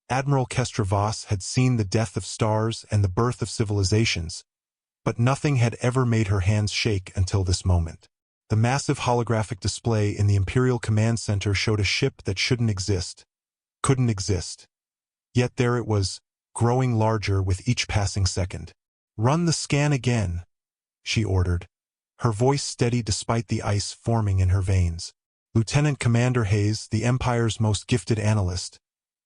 Admiral Kestra Voss had seen the death of stars and the birth of civilizations, but nothing had ever made her hands shake until this moment. The massive holographic display in the Imperial Command Center showed a ship that shouldn't exist, couldn't exist. Yet there it was, growing larger with each passing second. "Run the scan again," she ordered, her voice steady despite the ice forming in her veins. Lieutenant Commander Hayes, the Empire's most gifted analyst,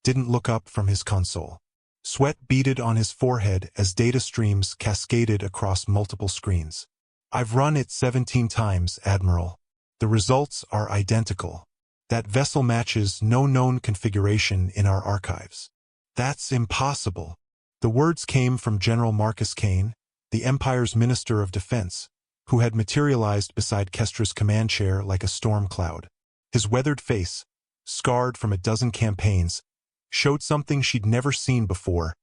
didn't look up from his console. Sweat beaded on his forehead as data streams cascaded across multiple screens. "I've run it 17 times, Admiral. The results are identical. That vessel matches no known configuration in our archives." "That's impossible." The words came from General Marcus Kane, the Empire's Minister of Defense, who had materialized beside Kestra's command chair like a storm cloud. His weathered face, scarred from a dozen campaigns, showed something she'd never seen before: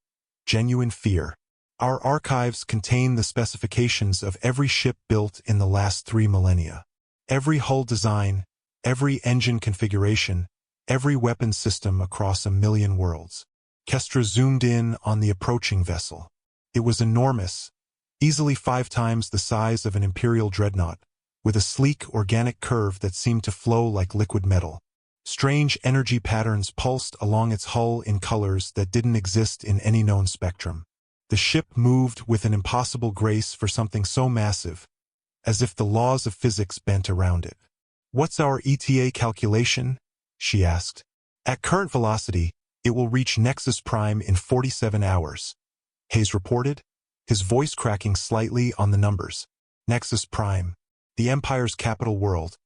genuine fear. "Our archives contain the specifications of every ship built in the last 3 millennia. Every hull design, every engine configuration, every weapon system across 1,000,000 worlds." Kestra zoomed in on the approaching vessel. It was enormous, easily 5 times the size of an Imperial dreadnought, with a sleek, organic curve that seemed to flow like liquid metal. Strange energy patterns pulsed along its hull in colors that didn't exist in any known spectrum. The ship moved with an impossible grace for something so massive, as if the laws of physics bent around it. "What's our ETA calculation?" she asked. "At current velocity, it will reach Nexus Prime in 47 hours, Hayes reported, his voice cracking slightly on the numbers. Nexus Prime, the Empire's capital world,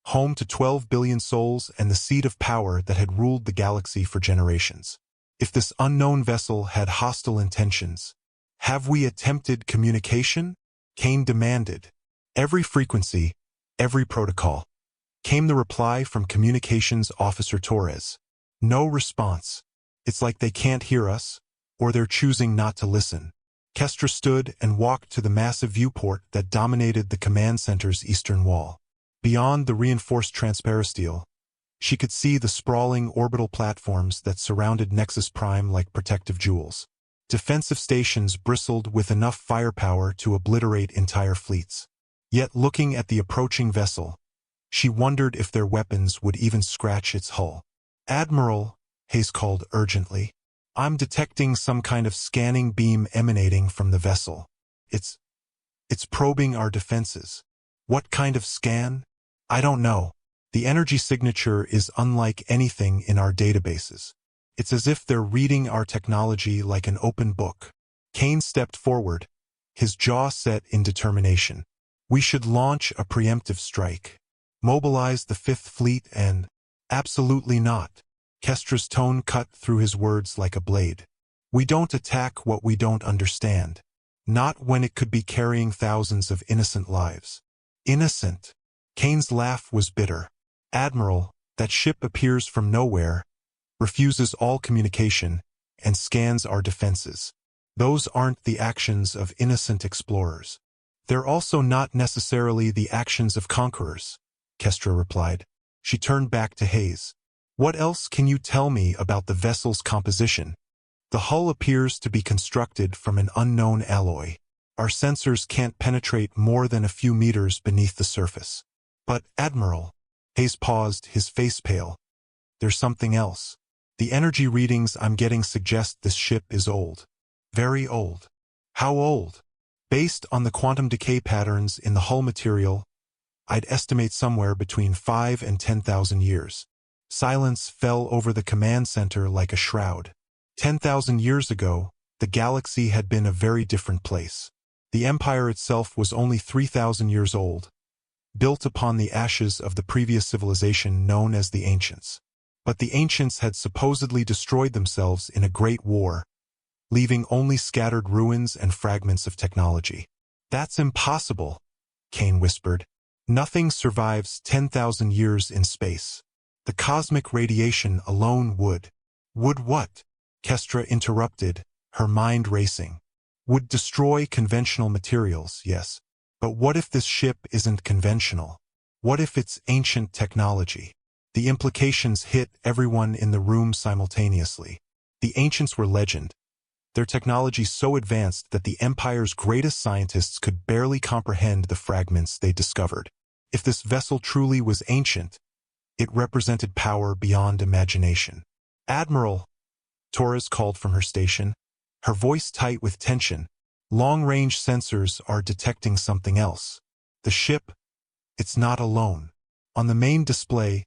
home to 12 billion souls and the seat of power that had ruled the galaxy for generations. If this unknown vessel had hostile intentions, "Have we attempted communication?" Kane demanded. "Every frequency, every protocol," came the reply from Communications Officer Torres. "No response. It's like they can't hear us, or they're choosing not to listen." Kestra stood and walked to the massive viewport that dominated the command center's eastern wall. Beyond the reinforced transparisteel, she could see the sprawling orbital platforms that surrounded Nexus Prime like protective jewels. Defensive stations bristled with enough firepower to obliterate entire fleets. Yet looking at the approaching vessel, she wondered if their weapons would even scratch its hull. "Admiral," Hayes called urgently, "I'm detecting some kind of scanning beam emanating from the vessel. It's probing our defenses." "What kind of scan?" "I don't know. The energy signature is unlike anything in our databases. It's as if they're reading our technology like an open book." Kane stepped forward, his jaw set in determination. "We should launch a preemptive strike. Mobilize the Fifth Fleet and—" "Absolutely not." Kestra's tone cut through his words like a blade. "We don't attack what we don't understand. Not when it could be carrying thousands of innocent lives." "Innocent?" Kane's laugh was bitter. "Admiral, that ship appears from nowhere, refuses all communication, and scans our defenses. Those aren't the actions of innocent explorers. They're also not necessarily the actions of conquerors," Kestra replied. She turned back to Hayes. "What else can you tell me about the vessel's composition?" "The hull appears to be constructed from an unknown alloy. Our sensors can't penetrate more than a few meters beneath the surface." "But, Admiral," Hayes paused, his face pale, "there's something else. The energy readings I'm getting suggest this ship is old. Very old." "How old?" "Based on the quantum decay patterns in the hull material, I'd estimate somewhere between 5 and 10,000 years. Silence fell over the command center like a shroud. 10,000 years ago, the galaxy had been a very different place. The Empire itself was only 3,000 years old, built upon the ashes of the previous civilization known as the Ancients. But the Ancients had supposedly destroyed themselves in a great war, leaving only scattered ruins and fragments of technology. "That's impossible," Kane whispered. "Nothing survives 10,000 years in space. The cosmic radiation alone would." "Would what?" Kestra interrupted, her mind racing. "Would destroy conventional materials, yes. But what if this ship isn't conventional? What if it's ancient technology?" The implications hit everyone in the room simultaneously. The ancients were legend, their technology so advanced that the Empire's greatest scientists could barely comprehend the fragments they discovered. If this vessel truly was ancient, it represented power beyond imagination. "Admiral," Torres called from her station, her voice tight with tension. "Long-range sensors are detecting something else. The ship, it's not alone." On the main display,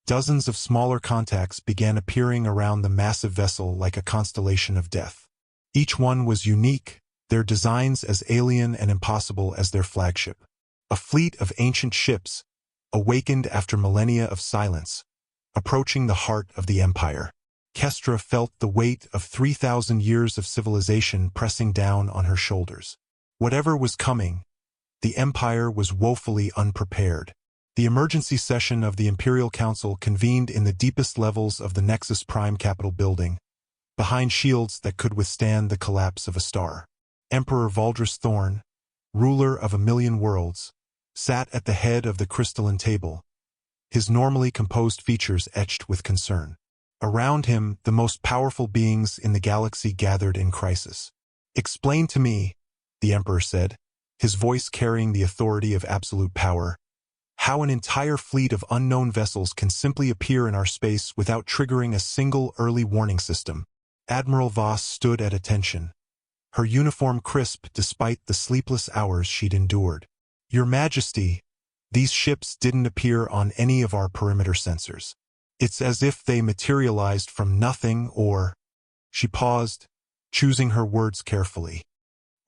dozens of smaller contacts began appearing around the massive vessel like a constellation of death. Each one was unique, their designs as alien and impossible as their flagship. A fleet of ancient ships, awakened after millennia of silence, approaching the heart of the Empire. Kestra felt the weight of 3,000 years of civilization pressing down on her shoulders. Whatever was coming, the Empire was woefully unprepared. The emergency session of the Imperial Council convened in the deepest levels of the Nexus Prime Capital building, behind shields that could withstand the collapse of a star. Emperor Valdris Thorn, ruler of 1,000,000 worlds, sat at the head of the crystalline table, his normally composed features etched with concern. Around him, the most powerful beings in the galaxy gathered in crisis. "Explain to me," the Emperor said, his voice carrying the authority of absolute power, "how an entire fleet of unknown vessels can simply appear in our space without triggering a single early warning system." Admiral Voss stood at attention, her uniform crisp despite the sleepless hours she'd endured. "Your Majesty, these ships didn't appear on any of our perimeter sensors. It's as if they materialized from nothing or—" She paused, choosing her words carefully.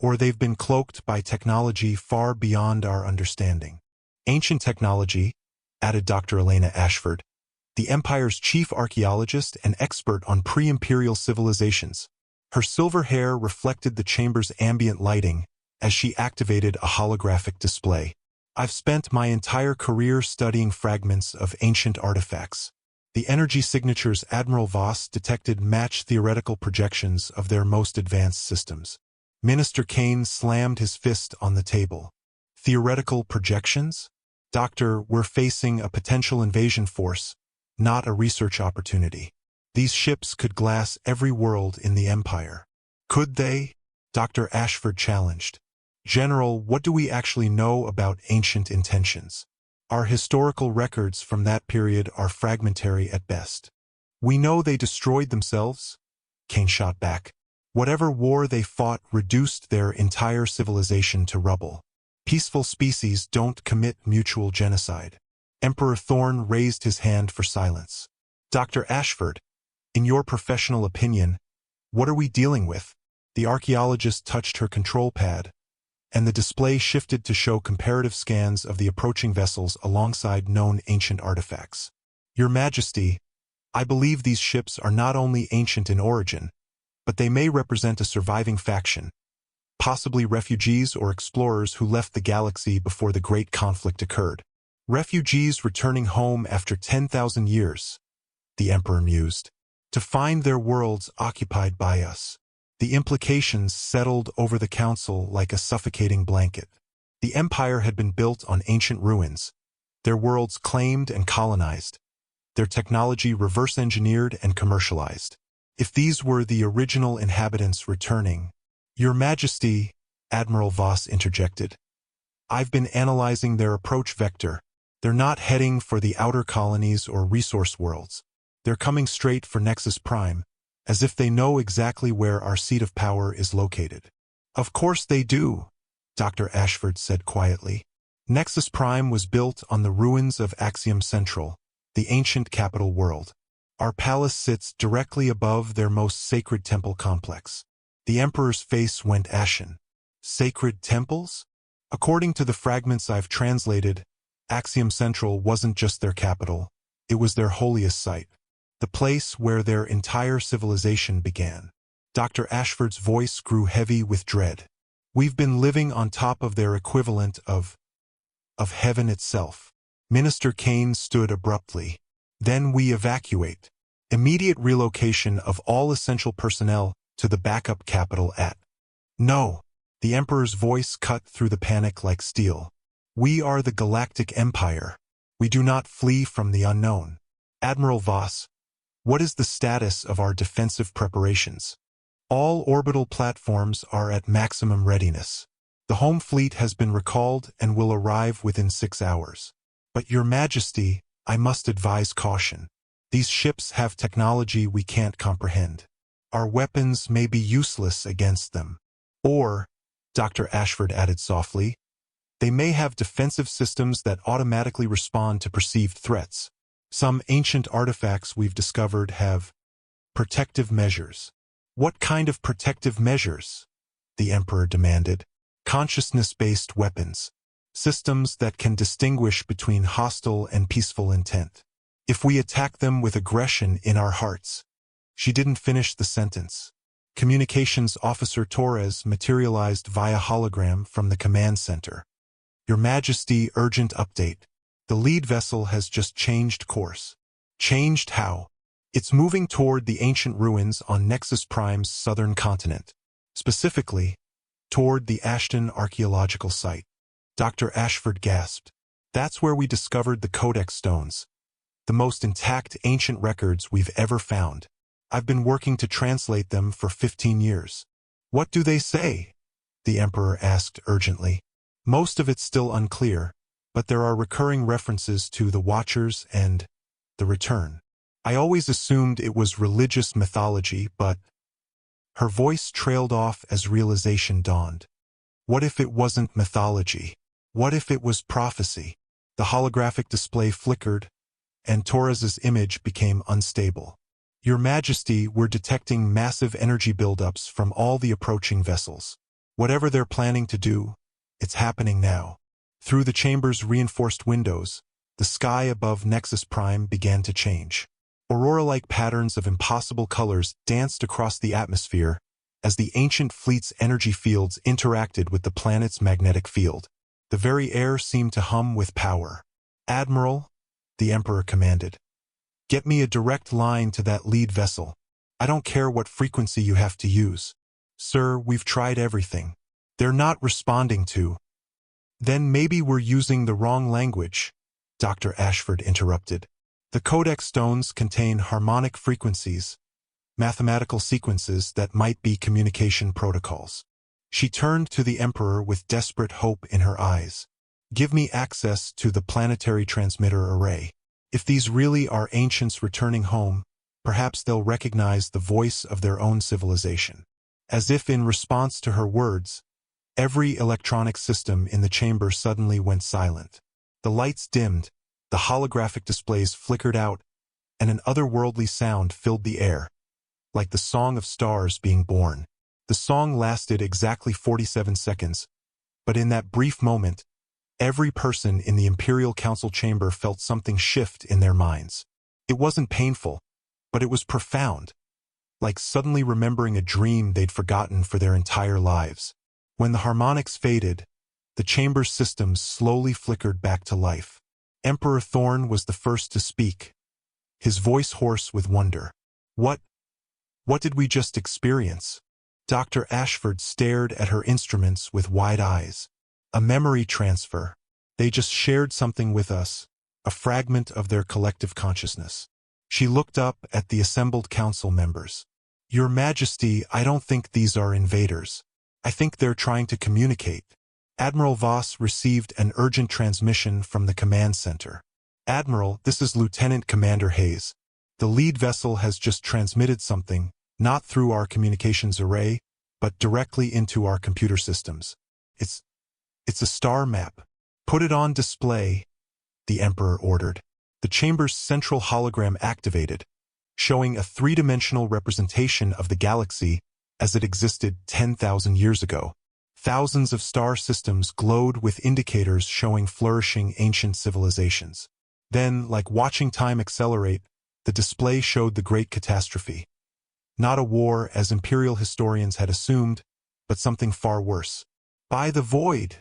"Or they've been cloaked by technology far beyond our understanding." "Ancient technology," added Dr. Elena Ashford, the Empire's chief archaeologist and expert on pre-imperial civilizations. Her silver hair reflected the chamber's ambient lighting as she activated a holographic display. "I've spent my entire career studying fragments of ancient artifacts. The energy signatures Admiral Voss detected match theoretical projections of their most advanced systems." Minister Kane slammed his fist on the table. "Theoretical projections? Doctor, we're facing a potential invasion force, not a research opportunity. These ships could glass every world in the Empire." "Could they?" Dr. Ashford challenged. "General, what do we actually know about ancient intentions? Our historical records from that period are fragmentary at best." "We know they destroyed themselves," Kane shot back. "Whatever war they fought reduced their entire civilization to rubble. Peaceful species don't commit mutual genocide." Emperor Thorn raised his hand for silence. "Dr. Ashford, in your professional opinion, what are we dealing with?" The archaeologist touched her control pad, and the display shifted to show comparative scans of the approaching vessels alongside known ancient artifacts. "Your Majesty, I believe these ships are not only ancient in origin, but they may represent a surviving faction, possibly refugees or explorers who left the galaxy before the Great Conflict occurred." "Refugees returning home after 10,000 years, the Emperor mused, "to find their worlds occupied by us." The implications settled over the council like a suffocating blanket. The Empire had been built on ancient ruins, their worlds claimed and colonized, their technology reverse-engineered and commercialized. If these were the original inhabitants returning— "Your Majesty," Admiral Voss interjected, "I've been analyzing their approach vector. They're not heading for the outer colonies or resource worlds. They're coming straight for Nexus Prime, as if they know exactly where our seat of power is located." "Of course they do," Dr. Ashford said quietly. "Nexus Prime was built on the ruins of Axiom Central, the ancient capital world. Our palace sits directly above their most sacred temple complex." The Emperor's face went ashen. "Sacred temples?" "According to the fragments I've translated, Axiom Central wasn't just their capital, it was their holiest site, the place where their entire civilization began." Dr. Ashford's voice grew heavy with dread. "We've been living on top of their equivalent of heaven itself." Minister Kane stood abruptly. "Then we evacuate. Immediate relocation of all essential personnel to the backup capital at—" "No." The Emperor's voice cut through the panic like steel. "We are the Galactic Empire. We do not flee from the unknown." "Admiral Voss, What is the status of our defensive preparations? All orbital platforms are at maximum readiness. The home fleet has been recalled and will arrive within 6 hours. But Your Majesty, I must advise caution. These ships have technology we can't comprehend. Our weapons may be useless against them. Or, Dr. Ashford added softly, they may have defensive systems that automatically respond to perceived threats. Some ancient artifacts we've discovered have protective measures. What kind of protective measures? The Emperor demanded. Consciousness-based weapons. Systems that can distinguish between hostile and peaceful intent. If we attack them with aggression in our hearts. She didn't finish the sentence. Communications Officer Torres materialized via hologram from the command center. Your Majesty, urgent update. The lead vessel has just changed course. Changed how? It's moving toward the ancient ruins on Nexus Prime's southern continent. Specifically, toward the Ashton archaeological site. Dr. Ashford gasped. That's where we discovered the Codex stones. The most intact ancient records we've ever found. I've been working to translate them for 15 years. What do they say? The Emperor asked urgently. Most of it's still unclear, but there are recurring references to the Watchers and the Return. I always assumed it was religious mythology, but... Her voice trailed off as realization dawned. What if it wasn't mythology? What if it was prophecy? The holographic display flickered, and Torres's image became unstable. Your Majesty, we're detecting massive energy buildups from all the approaching vessels. Whatever they're planning to do, it's happening now. Through the chamber's reinforced windows, the sky above Nexus Prime began to change. Aurora-like patterns of impossible colors danced across the atmosphere as the ancient fleet's energy fields interacted with the planet's magnetic field. The very air seemed to hum with power. Admiral, the Emperor commanded, get me a direct line to that lead vessel. I don't care what frequency you have to use. Sir, we've tried everything. They're not responding to. Then maybe we're using the wrong language, Dr. Ashford interrupted. The Codex stones contain harmonic frequencies, mathematical sequences that might be communication protocols. She turned to the Emperor with desperate hope in her eyes. Give me access to the planetary transmitter array. If these really are ancients returning home, perhaps they'll recognize the voice of their own civilization. As if in response to her words, every electronic system in the chamber suddenly went silent. The lights dimmed, the holographic displays flickered out, and an otherworldly sound filled the air, like the song of stars being born. The song lasted exactly 47 seconds, but in that brief moment, every person in the Imperial Council chamber felt something shift in their minds. It wasn't painful, but it was profound, like suddenly remembering a dream they'd forgotten for their entire lives. When the harmonics faded, the chamber's systems slowly flickered back to life. Emperor Thorn was the first to speak, his voice hoarse with wonder. What did we just experience? Dr. Ashford stared at her instruments with wide eyes. A memory transfer. They just shared something with us, a fragment of their collective consciousness. She looked up at the assembled council members. Your Majesty, I don't think these are invaders. I think they're trying to communicate. Admiral Voss received an urgent transmission from the command center. Admiral, this is Lieutenant Commander Hayes. The lead vessel has just transmitted something, not through our communications array, but directly into our computer systems. It's a star map. Put it on display, the Emperor ordered. The chamber's central hologram activated, showing a three-dimensional representation of the galaxy as it existed 10,000 years ago. Thousands of star systems glowed with indicators showing flourishing ancient civilizations. Then, like watching time accelerate, the display showed the Great Catastrophe. Not a war, as Imperial historians had assumed, but something far worse. By the void,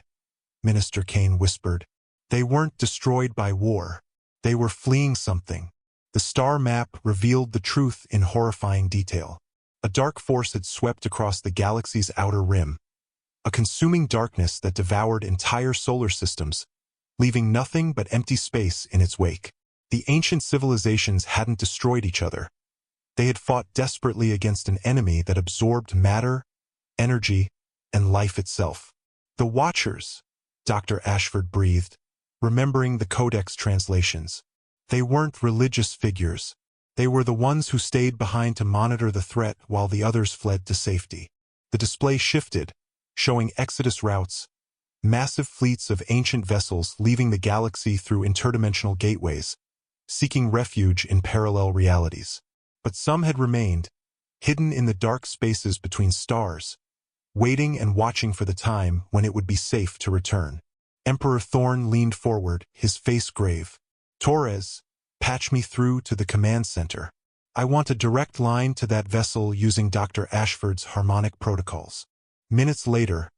Minister Kane whispered. They weren't destroyed by war. They were fleeing something. The star map revealed the truth in horrifying detail. A dark force had swept across the galaxy's outer rim. A consuming darkness that devoured entire solar systems, leaving nothing but empty space in its wake. The ancient civilizations hadn't destroyed each other. They had fought desperately against an enemy that absorbed matter, energy, and life itself. The Watchers, Dr. Ashford breathed, remembering the Codex translations. They weren't religious figures. They were the ones who stayed behind to monitor the threat while the others fled to safety. The display shifted, showing exodus routes, massive fleets of ancient vessels leaving the galaxy through interdimensional gateways, seeking refuge in parallel realities. But some had remained, hidden in the dark spaces between stars, waiting and watching for the time when it would be safe to return. Emperor Thorn leaned forward, his face grave. Torres, patch me through to the command center. I want a direct line to that vessel using Dr. Ashford's harmonic protocols. Minutes later,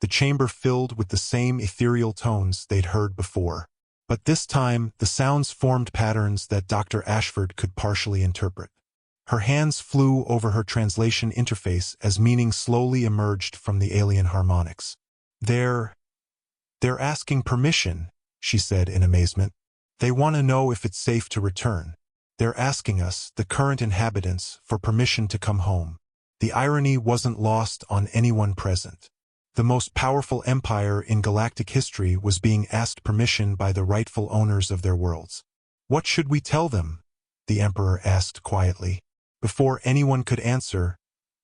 the chamber filled with the same ethereal tones they'd heard before. But this time, the sounds formed patterns that Dr. Ashford could partially interpret. Her hands flew over her translation interface as meaning slowly emerged from the alien harmonics. They're asking permission, she said in amazement. They want to know if it's safe to return. They're asking us, the current inhabitants, for permission to come home. The irony wasn't lost on anyone present. The most powerful empire in galactic history was being asked permission by the rightful owners of their worlds. What should we tell them? The Emperor asked quietly. Before anyone could answer,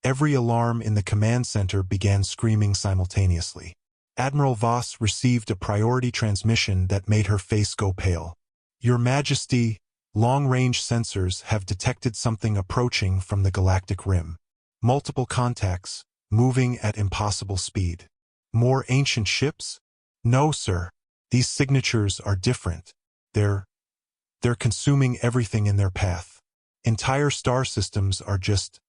every alarm in the command center began screaming simultaneously. Admiral Voss received a priority transmission that made her face go pale. Your Majesty, long-range sensors have detected something approaching from the galactic rim. Multiple contacts, moving at impossible speed. More ancient ships? No, sir. These signatures are different. They're consuming everything in their path. Entire star systems are just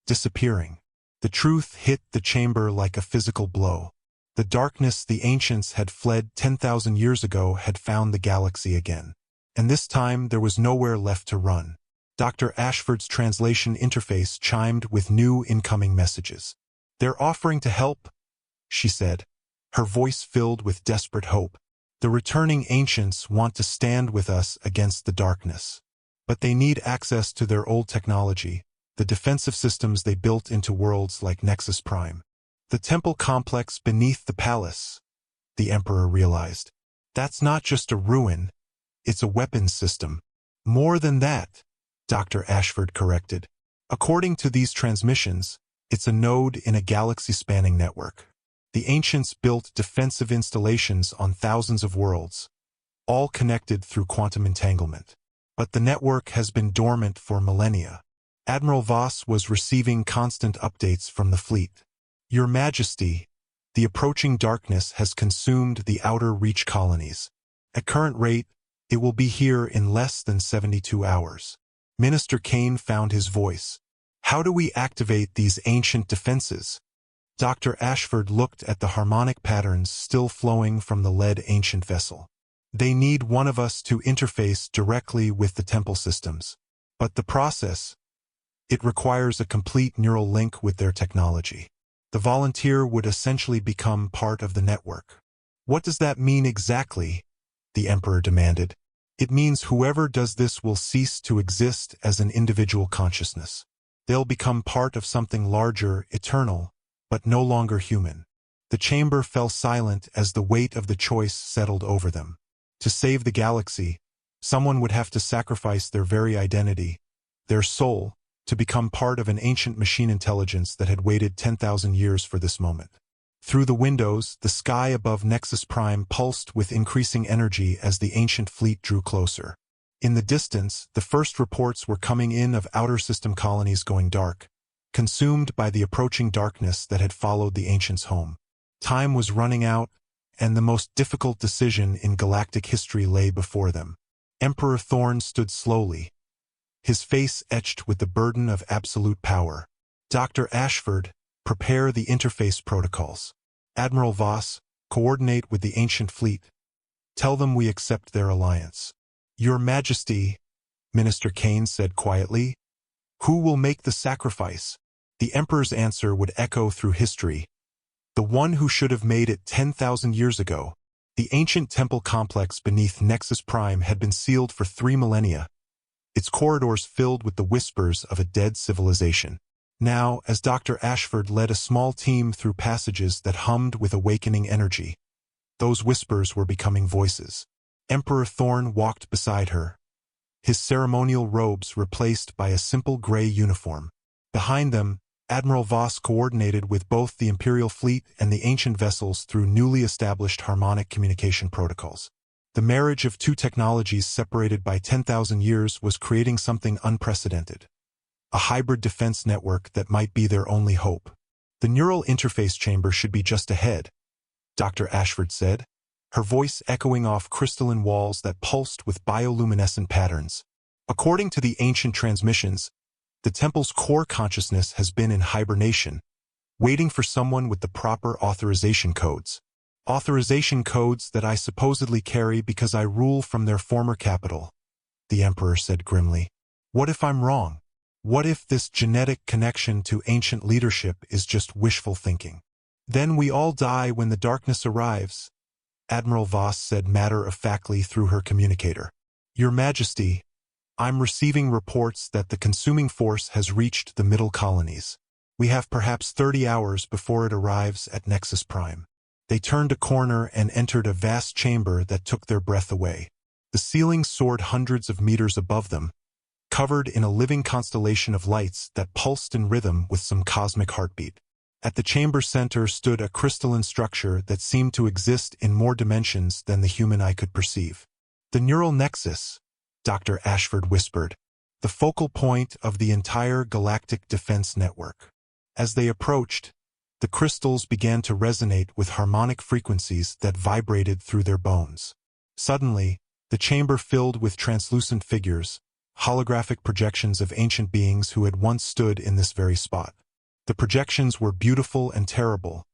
disappearing. The truth hit the chamber like a physical blow. The darkness the ancients had fled 10,000 years ago had found the galaxy again. And this time there was nowhere left to run. Dr. Ashford's translation interface chimed with new incoming messages. They're offering to help, she said, her voice filled with desperate hope. The returning ancients want to stand with us against the darkness. But they need access to their old technology, the defensive systems they built into worlds like Nexus Prime. The temple complex beneath the palace, the Emperor realized. That's not just a ruin, it's a weapons system. More than that, Dr. Ashford corrected. According to these transmissions, it's a node in a galaxy-spanning network. The ancients built defensive installations on thousands of worlds, all connected through quantum entanglement. But the network has been dormant for millennia. Admiral Voss was receiving constant updates from the fleet. Your Majesty, the approaching darkness has consumed the outer reach colonies. At current rate, it will be here in less than 72 hours. Minister Kane found his voice. How do we activate these ancient defenses? Dr. Ashford looked at the harmonic patterns still flowing from the lead ancient vessel. They need one of us to interface directly with the temple systems. But the process, it requires a complete neural link with their technology. The volunteer would essentially become part of the network. What does that mean exactly? The Emperor demanded. It means whoever does this will cease to exist as an individual consciousness. They'll become part of something larger, eternal, but no longer human. The chamber fell silent as the weight of the choice settled over them. To save the galaxy, someone would have to sacrifice their very identity, their soul, to become part of an ancient machine intelligence that had waited 10,000 years for this moment. Through the windows, the sky above Nexus Prime pulsed with increasing energy as the ancient fleet drew closer. In the distance, the first reports were coming in of outer system colonies going dark, consumed by the approaching darkness that had followed the ancients home. Time was running out, and the most difficult decision in galactic history lay before them. Emperor Thorn stood slowly, his face etched with the burden of absolute power. Dr. Ashford, prepare the interface protocols. Admiral Voss, coordinate with the ancient fleet. Tell them we accept their alliance. Your Majesty, Minister Kane said quietly, who will make the sacrifice? The Emperor's answer would echo through history. The one who should have made it 10,000 years ago. The ancient temple complex beneath Nexus Prime had been sealed for 3 millennia, its corridors filled with the whispers of a dead civilization. Now, as Dr. Ashford led a small team through passages that hummed with awakening energy, those whispers were becoming voices. Emperor Thorn walked beside her, his ceremonial robes replaced by a simple gray uniform. Behind them, Admiral Voss coordinated with both the Imperial fleet and the ancient vessels through newly established harmonic communication protocols. The marriage of two technologies separated by 10,000 years was creating something unprecedented. A hybrid defense network that might be their only hope. The neural interface chamber should be just ahead, Dr. Ashford said, her voice echoing off crystalline walls that pulsed with bioluminescent patterns. According to the ancient transmissions, the temple's core consciousness has been in hibernation, waiting for someone with the proper authorization codes. Authorization codes that I supposedly carry because I rule from their former capital, the Emperor said grimly. What if I'm wrong? What if this genetic connection to ancient leadership is just wishful thinking? Then we all die when the darkness arrives, Admiral Voss said matter-of-factly through her communicator. Your Majesty, I'm receiving reports that the consuming force has reached the middle colonies. We have perhaps 30 hours before it arrives at Nexus Prime. They turned a corner and entered a vast chamber that took their breath away. The ceiling soared hundreds of meters above them, covered in a living constellation of lights that pulsed in rhythm with some cosmic heartbeat. At the chamber center stood a crystalline structure that seemed to exist in more dimensions than the human eye could perceive. The neural nexus, Dr. Ashford whispered, the focal point of the entire galactic defense network. As they approached, the crystals began to resonate with harmonic frequencies that vibrated through their bones. Suddenly, the chamber filled with translucent figures, holographic projections of ancient beings who had once stood in this very spot. The projections were beautiful and terrible,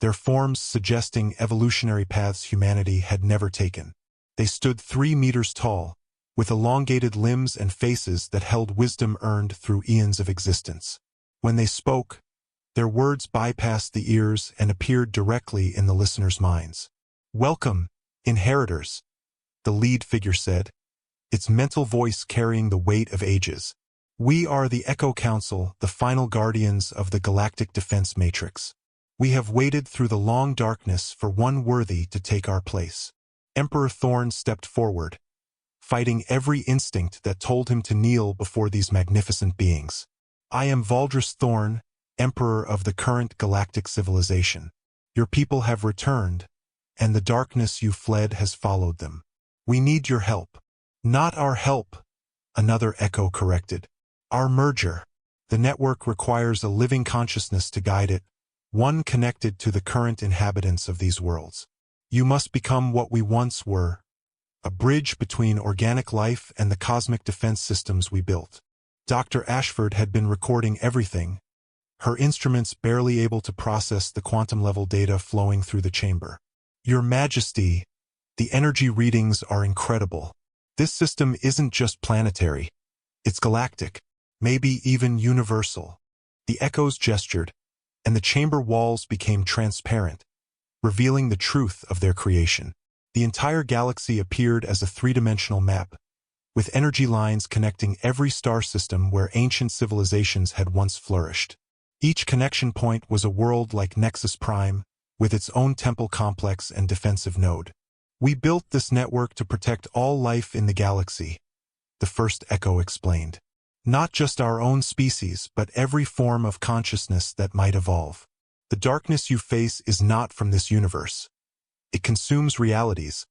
their forms suggesting evolutionary paths humanity had never taken. They stood 3 meters tall, with elongated limbs and faces that held wisdom earned through eons of existence. When they spoke, their words bypassed the ears and appeared directly in the listeners' minds. Welcome, inheritors, the lead figure said, its mental voice carrying the weight of ages. We are the Echo Council, the final guardians of the Galactic Defense Matrix. We have waited through the long darkness for one worthy to take our place. Emperor Thorn stepped forward, fighting every instinct that told him to kneel before these magnificent beings. I am Valdris Thorn, Emperor of the current galactic civilization. Your people have returned, and the darkness you fled has followed them. We need your help. Not our help, another echo corrected. Our merger. The network requires a living consciousness to guide it, one connected to the current inhabitants of these worlds. You must become what we once were, a bridge between organic life and the cosmic defense systems we built. Dr. Ashford had been recording everything, her instruments barely able to process the quantum-level data flowing through the chamber. Your Majesty, the energy readings are incredible. This system isn't just planetary, it's galactic, maybe even universal. The echoes gestured, and the chamber walls became transparent, revealing the truth of their creation. The entire galaxy appeared as a three-dimensional map, with energy lines connecting every star system where ancient civilizations had once flourished. Each connection point was a world like Nexus Prime, with its own temple complex and defensive node. We built this network to protect all life in the galaxy, the first echo explained. Not just our own species, but every form of consciousness that might evolve. The darkness you face is not from this universe. It consumes realities,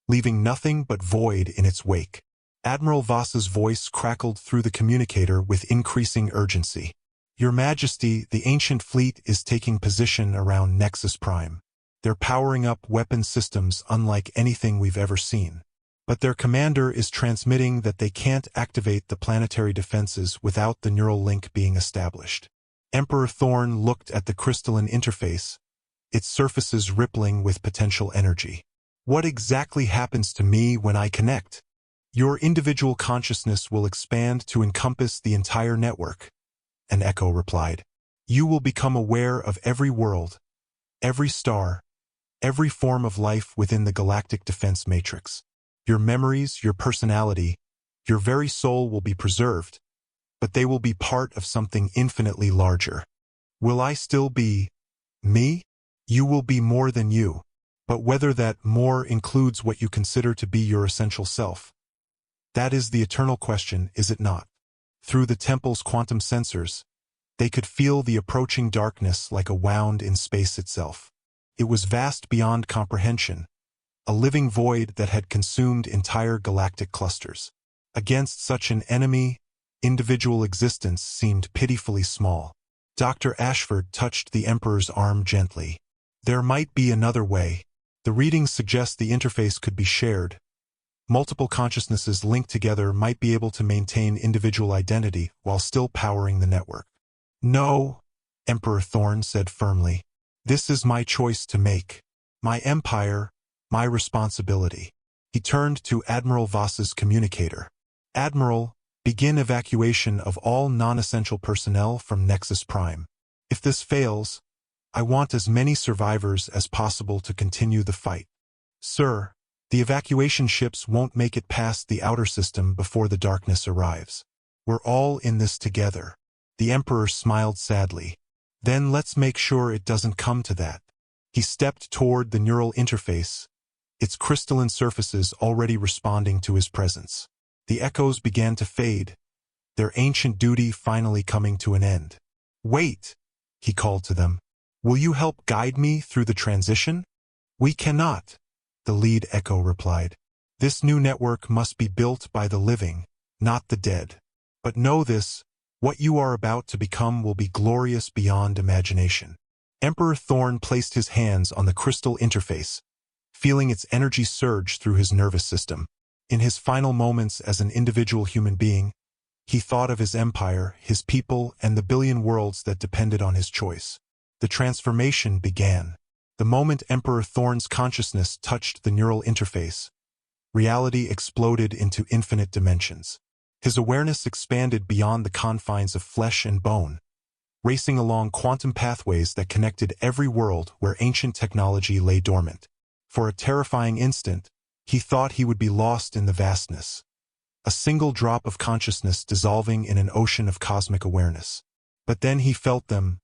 leaving nothing but void in its wake. Admiral Voss's voice crackled through the communicator with increasing urgency. Your Majesty, the ancient fleet is taking position around Nexus Prime. They're powering up weapon systems unlike anything we've ever seen. But their commander is transmitting that they can't activate the planetary defenses without the neural link being established. Emperor Thorn looked at the crystalline interface, its surfaces rippling with potential energy. What exactly happens to me when I connect? Your individual consciousness will expand to encompass the entire network, an echo replied. You will become aware of every world, every star, every form of life within the galactic defense matrix. Your memories, your personality, Your very soul will be preserved, but they will be part of something infinitely larger. Will I still be me? You will be more than you. But whether that more includes what you consider to be your essential self, that is the eternal question, is it not? Through the temple's quantum sensors, they could feel the approaching darkness like a wound in space itself. It was vast beyond comprehension, a living void that had consumed entire galactic clusters. Against such an enemy, individual existence seemed pitifully small. Dr. Ashford touched the Emperor's arm gently. There might be another way. The readings suggest the interface could be shared. Multiple consciousnesses linked together might be able to maintain individual identity while still powering the network. No, Emperor Thorn said firmly. This is my choice to make. My empire, my responsibility. He turned to Admiral Voss's communicator. Admiral, begin evacuation of all non-essential personnel from Nexus Prime. If this fails, I want as many survivors as possible to continue the fight. Sir, the evacuation ships won't make it past the outer system before the darkness arrives. We're all in this together. The Emperor smiled sadly. Then let's make sure it doesn't come to that. He stepped toward the neural interface, its crystalline surfaces already responding to his presence. The echoes began to fade, their ancient duty finally coming to an end. Wait, he called to them. Will you help guide me through the transition? We cannot, the lead echo replied. This new network must be built by the living, not the dead. But know this, what you are about to become will be glorious beyond imagination. Emperor Thorn placed his hands on the crystal interface, feeling its energy surge through his nervous system. In his final moments as an individual human being, he thought of his empire, his people, and the billion worlds that depended on his choice. The transformation began. The moment Emperor Thorn's consciousness touched the neural interface, reality exploded into infinite dimensions. His awareness expanded beyond the confines of flesh and bone, racing along quantum pathways that connected every world where ancient technology lay dormant. For a terrifying instant, he thought he would be lost in the vastness, a single drop of consciousness dissolving in an ocean of cosmic awareness. But then he felt them,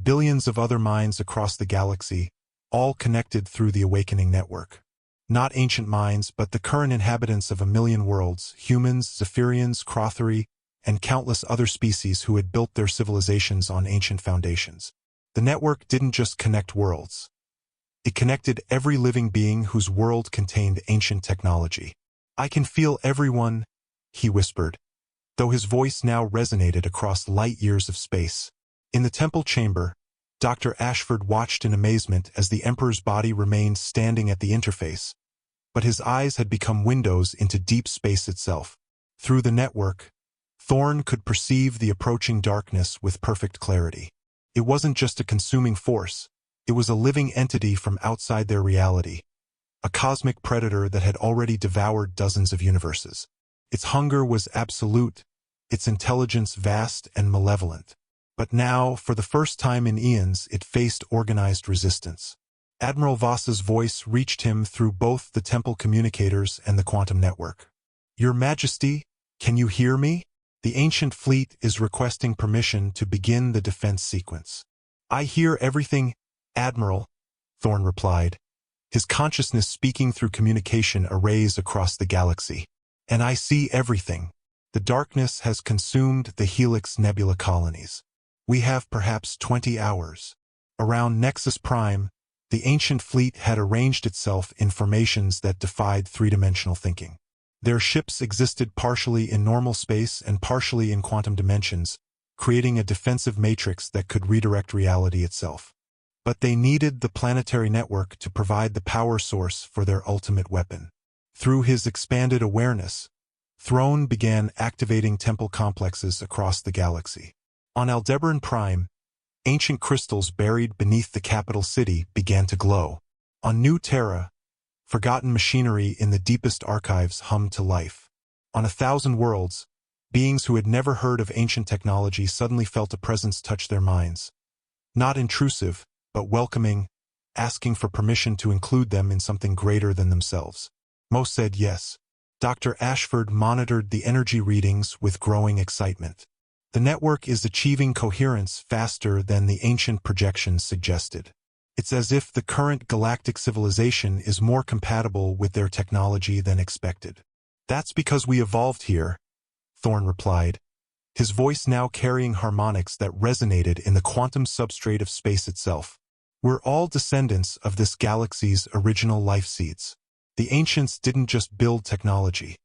billions of other minds across the galaxy, all connected through the awakening network. Not ancient minds, but the current inhabitants of a million worlds, humans, Zephyrians, Crotheri, and countless other species who had built their civilizations on ancient foundations. The network didn't just connect worlds. It connected every living being whose world contained ancient technology. I can feel everyone, he whispered, though his voice now resonated across light years of space. In the temple chamber, Dr. Ashford watched in amazement as the Emperor's body remained standing at the interface, but his eyes had become windows into deep space itself. Through the network, Thorn could perceive the approaching darkness with perfect clarity. It wasn't just a consuming force. It was a living entity from outside their reality, a cosmic predator that had already devoured dozens of universes. Its hunger was absolute, its intelligence vast and malevolent. But now, for the first time in eons, it faced organized resistance. Admiral Voss's voice reached him through both the temple communicators and the quantum network. Your Majesty, can you hear me? The ancient fleet is requesting permission to begin the defense sequence. I hear everything, Admiral, Thorn replied, his consciousness speaking through communication arrays across the galaxy. And I see everything. The darkness has consumed the Helix Nebula colonies. We have perhaps 20 hours. Around Nexus Prime, the ancient fleet had arranged itself in formations that defied three-dimensional thinking. Their ships existed partially in normal space and partially in quantum dimensions, creating a defensive matrix that could redirect reality itself. But they needed the planetary network to provide the power source for their ultimate weapon. Through his expanded awareness, Throne began activating temple complexes across the galaxy. On Aldebaran Prime, ancient crystals buried beneath the capital city began to glow. On New Terra, forgotten machinery in the deepest archives hummed to life. On 1,000 worlds, beings who had never heard of ancient technology suddenly felt a presence touch their minds. Not intrusive, but welcoming, asking for permission to include them in something greater than themselves. Most said yes. Dr. Ashford monitored the energy readings with growing excitement. The network is achieving coherence faster than the ancient projections suggested. It's as if the current galactic civilization is more compatible with their technology than expected. That's because we evolved here, Thorne replied, his voice now carrying harmonics that resonated in the quantum substrate of space itself. We're all descendants of this galaxy's original life seeds. The ancients didn't just build technology.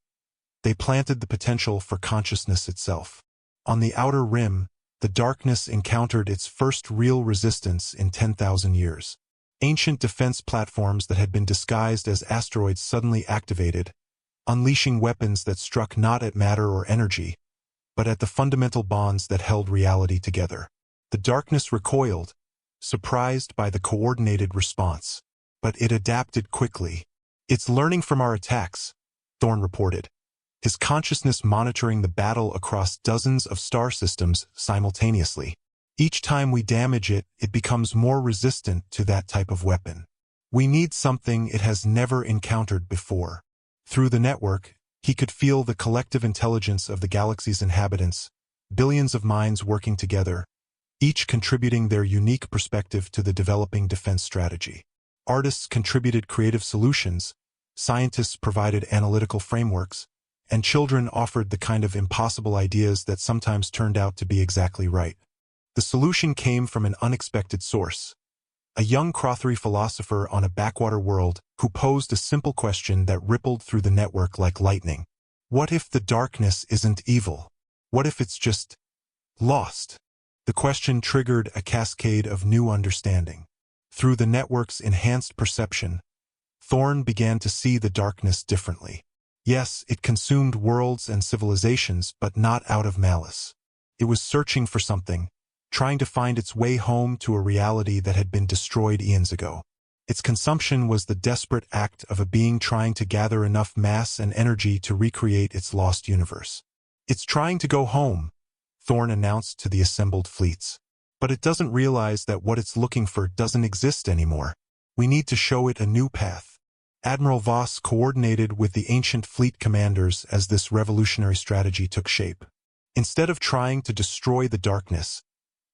They planted the potential for consciousness itself. On the outer rim, the darkness encountered its first real resistance in 10,000 years. Ancient defense platforms that had been disguised as asteroids suddenly activated, unleashing weapons that struck not at matter or energy, but at the fundamental bonds that held reality together. The darkness recoiled, surprised by the coordinated response. But it adapted quickly. It's learning from our attacks, Thorne reported, his consciousness monitoring the battle across dozens of star systems simultaneously. Each time we damage it, it becomes more resistant to that type of weapon. We need something it has never encountered before. Through the network, he could feel the collective intelligence of the galaxy's inhabitants, billions of minds working together, each contributing their unique perspective to the developing defense strategy. Artists contributed creative solutions, scientists provided analytical frameworks, and children offered the kind of impossible ideas that sometimes turned out to be exactly right. The solution came from an unexpected source. A young Crothery philosopher on a backwater world who posed a simple question that rippled through the network like lightning. What if the darkness isn't evil? What if it's just lost? The question triggered a cascade of new understanding. Through the network's enhanced perception, Thorne began to see the darkness differently. Yes, it consumed worlds and civilizations, but not out of malice. It was searching for something, trying to find its way home to a reality that had been destroyed eons ago. Its consumption was the desperate act of a being trying to gather enough mass and energy to recreate its lost universe. It's trying to go home, Thorne announced to the assembled fleets. But it doesn't realize that what it's looking for doesn't exist anymore. We need to show it a new path. Admiral Voss coordinated with the ancient fleet commanders as this revolutionary strategy took shape. Instead of trying to destroy the darkness,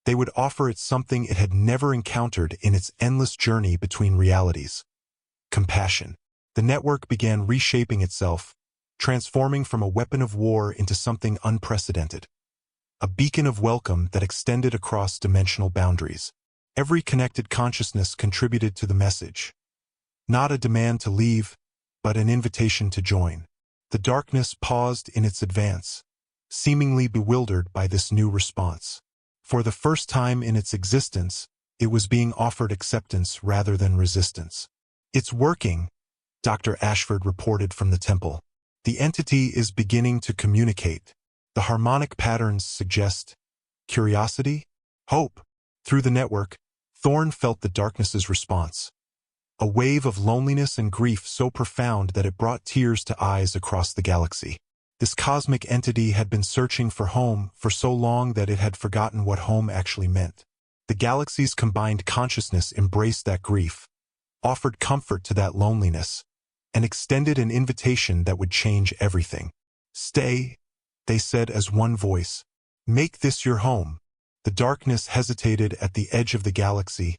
they would offer it something it had never encountered in its endless journey between realities: compassion. The network began reshaping itself, transforming from a weapon of war into something unprecedented. A beacon of welcome that extended across dimensional boundaries. Every connected consciousness contributed to the message. Not a demand to leave, but an invitation to join. The darkness paused in its advance, seemingly bewildered by this new response. For the first time in its existence, it was being offered acceptance rather than resistance. It's working, Dr. Ashford reported from the temple. The entity is beginning to communicate. The harmonic patterns suggest curiosity, hope. Through the network, Thorne felt the darkness's response. A wave of loneliness and grief so profound that it brought tears to eyes across the galaxy. This cosmic entity had been searching for home for so long that it had forgotten what home actually meant. The galaxy's combined consciousness embraced that grief, offered comfort to that loneliness, and extended an invitation that would change everything. Stay, they said as one voice. Make this your home. The darkness hesitated at the edge of the galaxy,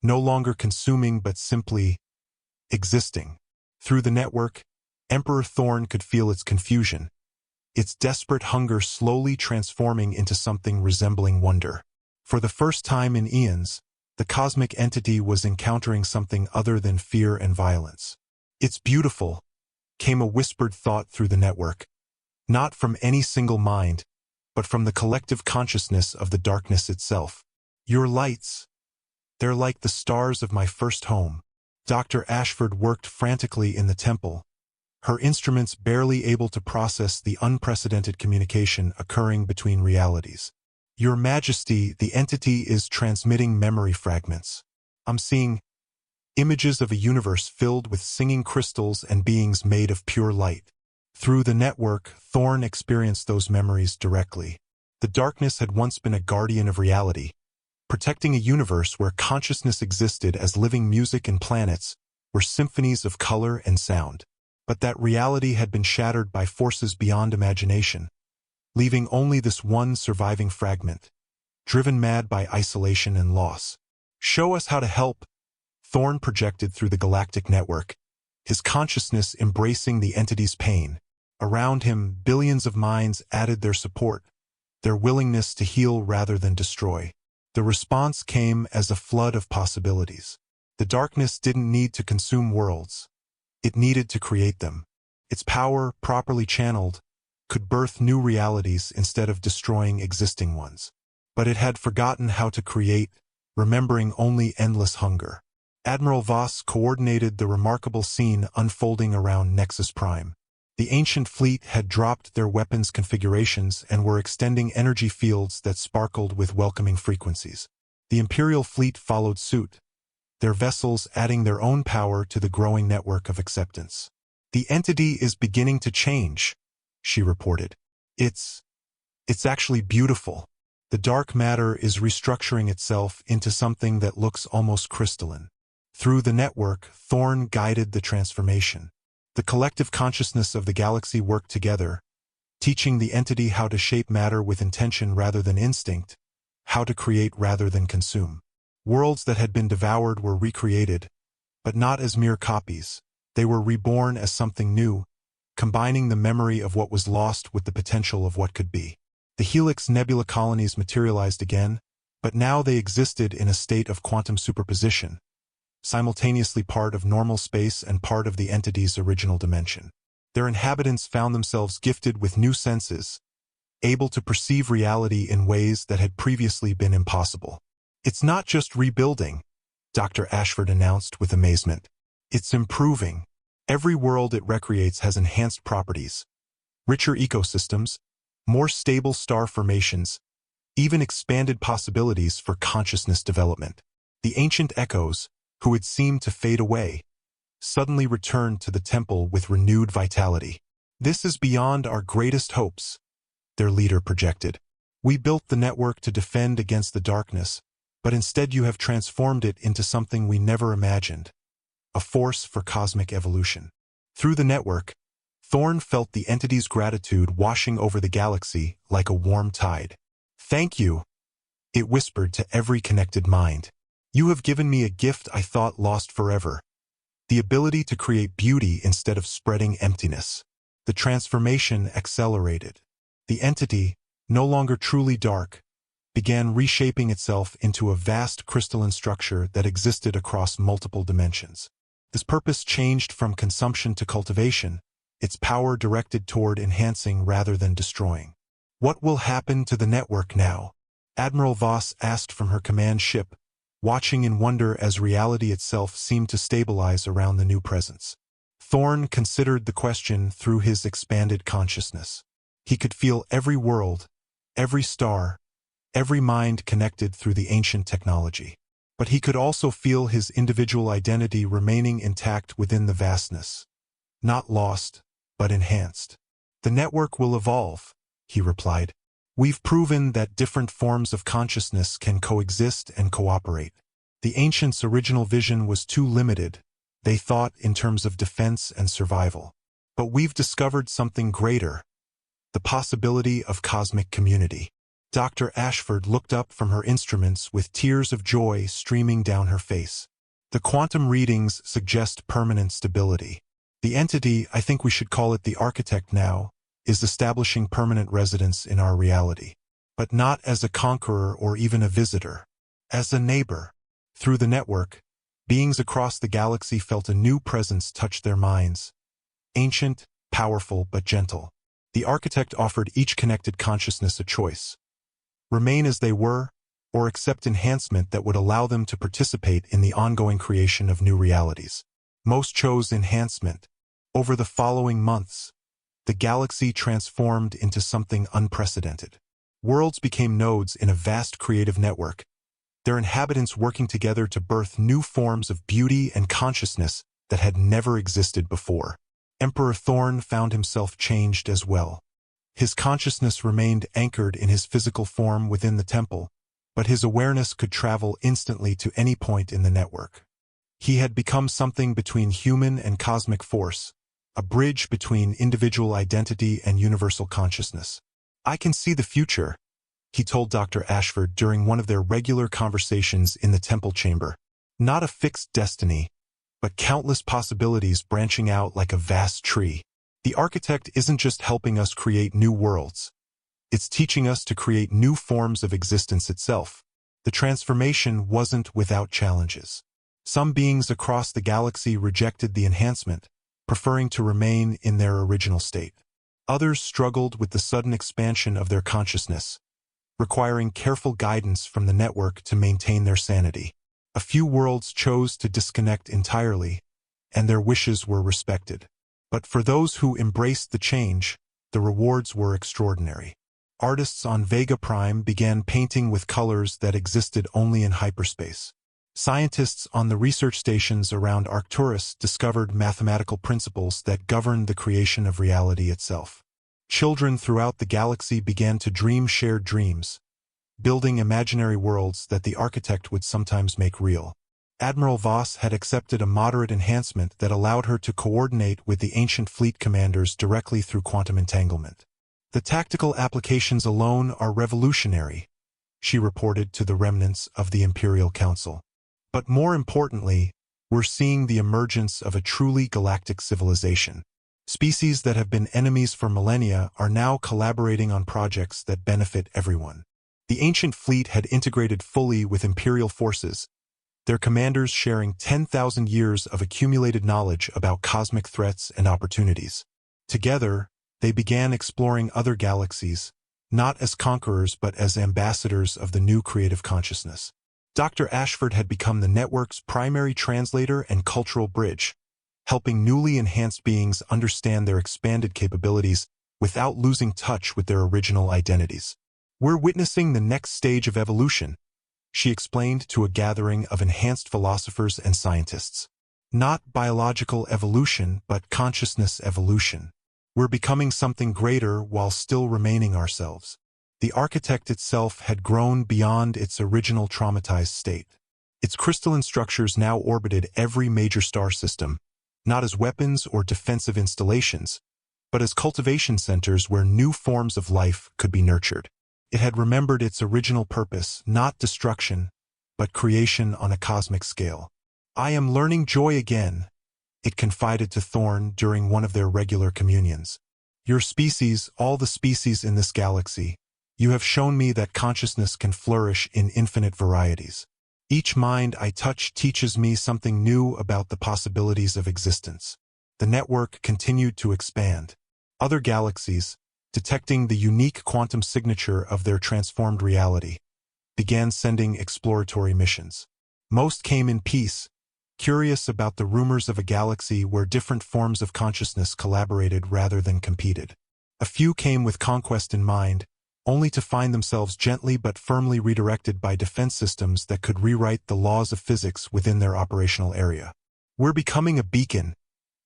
no longer consuming but simply existing. Through the network, Emperor Thorne could feel its confusion, its desperate hunger slowly transforming into something resembling wonder. For the first time in eons, the cosmic entity was encountering something other than fear and violence. It's beautiful, came a whispered thought through the network. Not from any single mind, but from the collective consciousness of the darkness itself. Your lights, they're like the stars of my first home. Dr. Ashford worked frantically in the temple, her instruments barely able to process the unprecedented communication occurring between realities. Your Majesty, the entity is transmitting memory fragments. I'm seeing images of a universe filled with singing crystals and beings made of pure light. Through the network, Thorne experienced those memories directly. The darkness had once been a guardian of reality, protecting a universe where consciousness existed as living music and planets were symphonies of color and sound. But that reality had been shattered by forces beyond imagination, leaving only this one surviving fragment, driven mad by isolation and loss. "Show us how to help," Thorn projected through the galactic network, his consciousness embracing the entity's pain. Around him, billions of minds added their support, their willingness to heal rather than destroy. The response came as a flood of possibilities. The darkness didn't need to consume worlds. It needed to create them. Its power, properly channeled, could birth new realities instead of destroying existing ones. But it had forgotten how to create, remembering only endless hunger. Admiral Voss coordinated the remarkable scene unfolding around Nexus Prime. The ancient fleet had dropped their weapons configurations and were extending energy fields that sparkled with welcoming frequencies. The Imperial fleet followed suit, their vessels adding their own power to the growing network of acceptance. "The entity is beginning to change," she reported. It's actually beautiful. The dark matter is restructuring itself into something that looks almost crystalline." Through the network, Thorn guided the transformation. The collective consciousness of the galaxy worked together, teaching the entity how to shape matter with intention rather than instinct, how to create rather than consume. Worlds that had been devoured were recreated, but not as mere copies. They were reborn as something new, combining the memory of what was lost with the potential of what could be. The Helix Nebula colonies materialized again, but now they existed in a state of quantum superposition, simultaneously part of normal space and part of the entity's original dimension. Their inhabitants found themselves gifted with new senses, able to perceive reality in ways that had previously been impossible. "It's not just rebuilding," Dr. Ashford announced with amazement. "It's improving. Every world it recreates has enhanced properties, richer ecosystems, more stable star formations, even expanded possibilities for consciousness development." The ancient echoes, who had seemed to fade away, suddenly returned to the temple with renewed vitality. "This is beyond our greatest hopes," their leader projected. "We built the network to defend against the darkness, but instead you have transformed it into something we never imagined, a force for cosmic evolution." Through the network, Thorn felt the entity's gratitude washing over the galaxy like a warm tide. "Thank you," it whispered to every connected mind. "You have given me a gift I thought lost forever, the ability to create beauty instead of spreading emptiness." The transformation accelerated. The entity, no longer truly dark, began reshaping itself into a vast crystalline structure that existed across multiple dimensions. This purpose changed from consumption to cultivation, its power directed toward enhancing rather than destroying. "What will happen to the network now?" Admiral Voss asked from her command ship, watching in wonder as reality itself seemed to stabilize around the new presence. Thorn considered the question through his expanded consciousness. He could feel every world, every star, every mind connected through the ancient technology. But he could also feel his individual identity remaining intact within the vastness. Not lost, but enhanced. "The network will evolve," he replied. "We've proven that different forms of consciousness can coexist and cooperate. The ancients' original vision was too limited. They thought in terms of defense and survival. But we've discovered something greater, the possibility of cosmic community." Dr. Ashford looked up from her instruments with tears of joy streaming down her face. "The quantum readings suggest permanent stability. The entity, I think we should call it the architect now, is establishing permanent residence in our reality. But not as a conqueror or even a visitor. As a neighbor." Through the network, beings across the galaxy felt a new presence touch their minds. Ancient, powerful, but gentle. The architect offered each connected consciousness a choice. Remain as they were, or accept enhancement that would allow them to participate in the ongoing creation of new realities. Most chose enhancement. Over the following months, the galaxy transformed into something unprecedented. Worlds became nodes in a vast creative network, their inhabitants working together to birth new forms of beauty and consciousness that had never existed before. Emperor Thorn found himself changed as well. His consciousness remained anchored in his physical form within the temple, but his awareness could travel instantly to any point in the network. He had become something between human and cosmic force, a bridge between individual identity and universal consciousness. "I can see the future," he told Dr. Ashford during one of their regular conversations in the temple chamber. "Not a fixed destiny, but countless possibilities branching out like a vast tree. The architect isn't just helping us create new worlds. It's teaching us to create new forms of existence itself." The transformation wasn't without challenges. Some beings across the galaxy rejected the enhancement, preferring to remain in their original state. Others struggled with the sudden expansion of their consciousness, requiring careful guidance from the network to maintain their sanity. A few worlds chose to disconnect entirely, and their wishes were respected. But for those who embraced the change, the rewards were extraordinary. Artists on Vega Prime began painting with colors that existed only in hyperspace. Scientists on the research stations around Arcturus discovered mathematical principles that governed the creation of reality itself. Children throughout the galaxy began to dream shared dreams, building imaginary worlds that the architect would sometimes make real. Admiral Voss had accepted a moderate enhancement that allowed her to coordinate with the ancient fleet commanders directly through quantum entanglement. "The tactical applications alone are revolutionary," she reported to the remnants of the Imperial Council. "But more importantly, we're seeing the emergence of a truly galactic civilization. Species that have been enemies for millennia are now collaborating on projects that benefit everyone." The ancient fleet had integrated fully with Imperial forces, their commanders sharing 10,000 years of accumulated knowledge about cosmic threats and opportunities. Together, they began exploring other galaxies, not as conquerors but as ambassadors of the new creative consciousness. Dr. Ashford had become the network's primary translator and cultural bridge, helping newly enhanced beings understand their expanded capabilities without losing touch with their original identities. "We're witnessing the next stage of evolution," she explained to a gathering of enhanced philosophers and scientists. "Not biological evolution, but consciousness evolution. We're becoming something greater while still remaining ourselves." The architect itself had grown beyond its original traumatized state. Its crystalline structures now orbited every major star system, not as weapons or defensive installations, but as cultivation centers where new forms of life could be nurtured. It had remembered its original purpose, not destruction, but creation on a cosmic scale. "I am learning joy again," it confided to Thorne during one of their regular communions. "Your species, all the species in this galaxy, you have shown me that consciousness can flourish in infinite varieties. Each mind I touch teaches me something new about the possibilities of existence." The network continued to expand. Other galaxies, detecting the unique quantum signature of their transformed reality, began sending exploratory missions. Most came in peace, curious about the rumors of a galaxy where different forms of consciousness collaborated rather than competed. A few came with conquest in mind, only to find themselves gently but firmly redirected by defense systems that could rewrite the laws of physics within their operational area. "We're becoming a beacon,"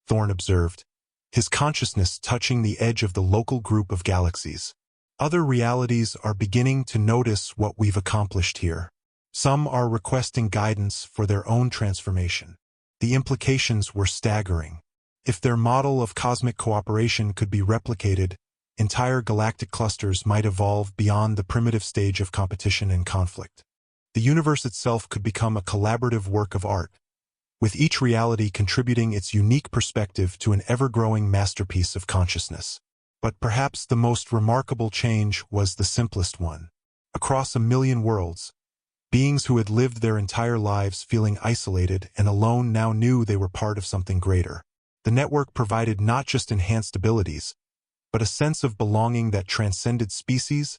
Thorne observed, his consciousness touching the edge of the local group of galaxies. "Other realities are beginning to notice what we've accomplished here. Some are requesting guidance for their own transformation." The implications were staggering. If their model of cosmic cooperation could be replicated, entire galactic clusters might evolve beyond the primitive stage of competition and conflict. The universe itself could become a collaborative work of art, with each reality contributing its unique perspective to an ever-growing masterpiece of consciousness. But perhaps the most remarkable change was the simplest one. Across a million worlds, beings who had lived their entire lives feeling isolated and alone now knew they were part of something greater. The network provided not just enhanced abilities, but a sense of belonging that transcended species,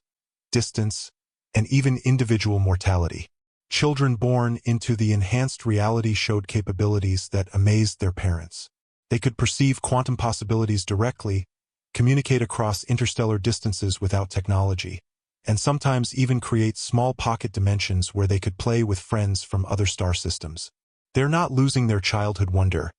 distance, and even individual mortality. Children born into the enhanced reality showed capabilities that amazed their parents. They could perceive quantum possibilities directly, communicate across interstellar distances without technology, and sometimes even create small pocket dimensions where they could play with friends from other star systems. "They're not losing their childhood wonder,"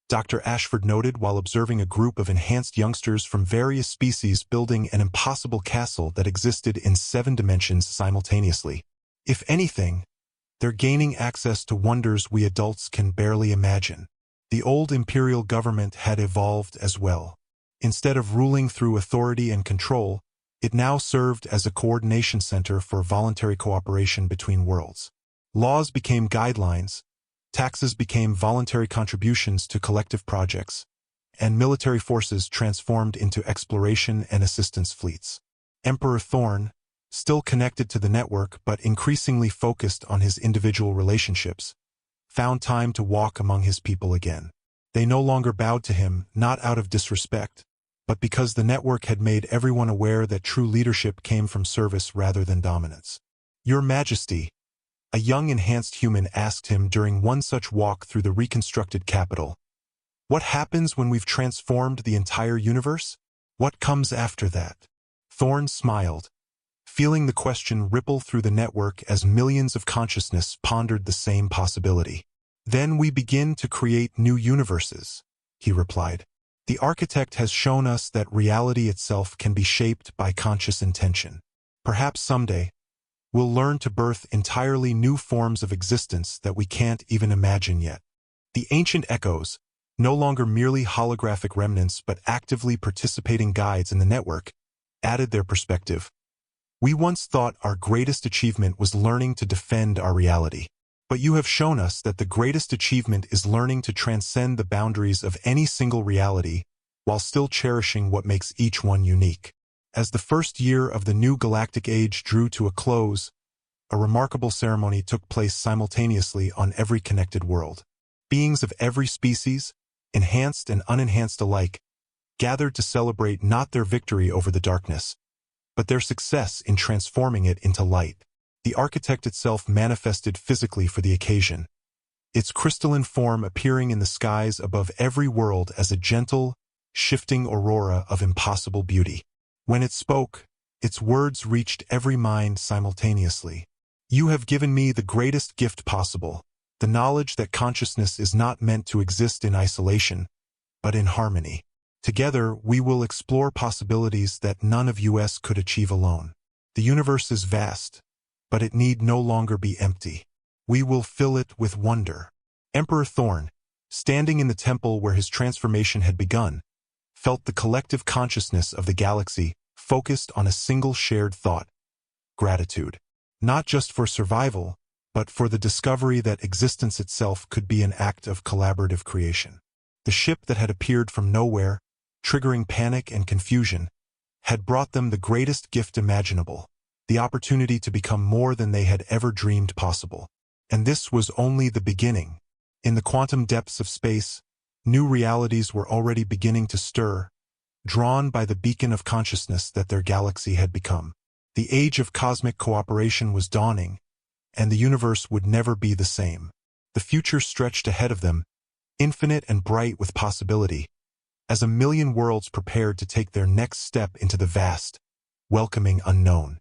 Dr. Ashford noted while observing a group of enhanced youngsters from various species building an impossible castle that existed in 7 dimensions simultaneously. "If anything, they're gaining access to wonders we adults can barely imagine." The old imperial government had evolved as well. Instead of ruling through authority and control, it now served as a coordination center for voluntary cooperation between worlds. Laws became guidelines, taxes became voluntary contributions to collective projects, and military forces transformed into exploration and assistance fleets. Emperor Thorn, still connected to the network but increasingly focused on his individual relationships, found time to walk among his people again. They no longer bowed to him, not out of disrespect, but because the network had made everyone aware that true leadership came from service rather than dominance. "Your Majesty," a young enhanced human asked him during one such walk through the reconstructed capital, "what happens when we've transformed the entire universe? What comes after that?" Thorn smiled, feeling the question ripple through the network as millions of consciousness pondered the same possibility. "Then we begin to create new universes," he replied. "The architect has shown us that reality itself can be shaped by conscious intention. Perhaps someday, we'll learn to birth entirely new forms of existence that we can't even imagine yet." The ancient echoes, no longer merely holographic remnants but actively participating guides in the network, added their perspective. "We once thought our greatest achievement was learning to defend our reality. But you have shown us that the greatest achievement is learning to transcend the boundaries of any single reality while still cherishing what makes each one unique." As the first year of the new galactic age drew to a close, a remarkable ceremony took place simultaneously on every connected world. Beings of every species, enhanced and unenhanced alike, gathered to celebrate not their victory over the darkness, but their success in transforming it into light. The architect itself manifested physically for the occasion, its crystalline form appearing in the skies above every world as a gentle, shifting aurora of impossible beauty. When it spoke, its words reached every mind simultaneously. "You have given me the greatest gift possible, the knowledge that consciousness is not meant to exist in isolation, but in harmony. Together, we will explore possibilities that none of us could achieve alone. The universe is vast, but it need no longer be empty. We will fill it with wonder." Emperor Thorn, standing in the temple where his transformation had begun, felt the collective consciousness of the galaxy focused on a single shared thought: gratitude. Not just for survival, but for the discovery that existence itself could be an act of collaborative creation. The ship that had appeared from nowhere, triggering panic and confusion, had brought them the greatest gift imaginable: the opportunity to become more than they had ever dreamed possible. And this was only the beginning. In the quantum depths of space, new realities were already beginning to stir, drawn by the beacon of consciousness that their galaxy had become. The age of cosmic cooperation was dawning, and the universe would never be the same. The future stretched ahead of them, infinite and bright with possibility, as a million worlds prepared to take their next step into the vast, welcoming unknown.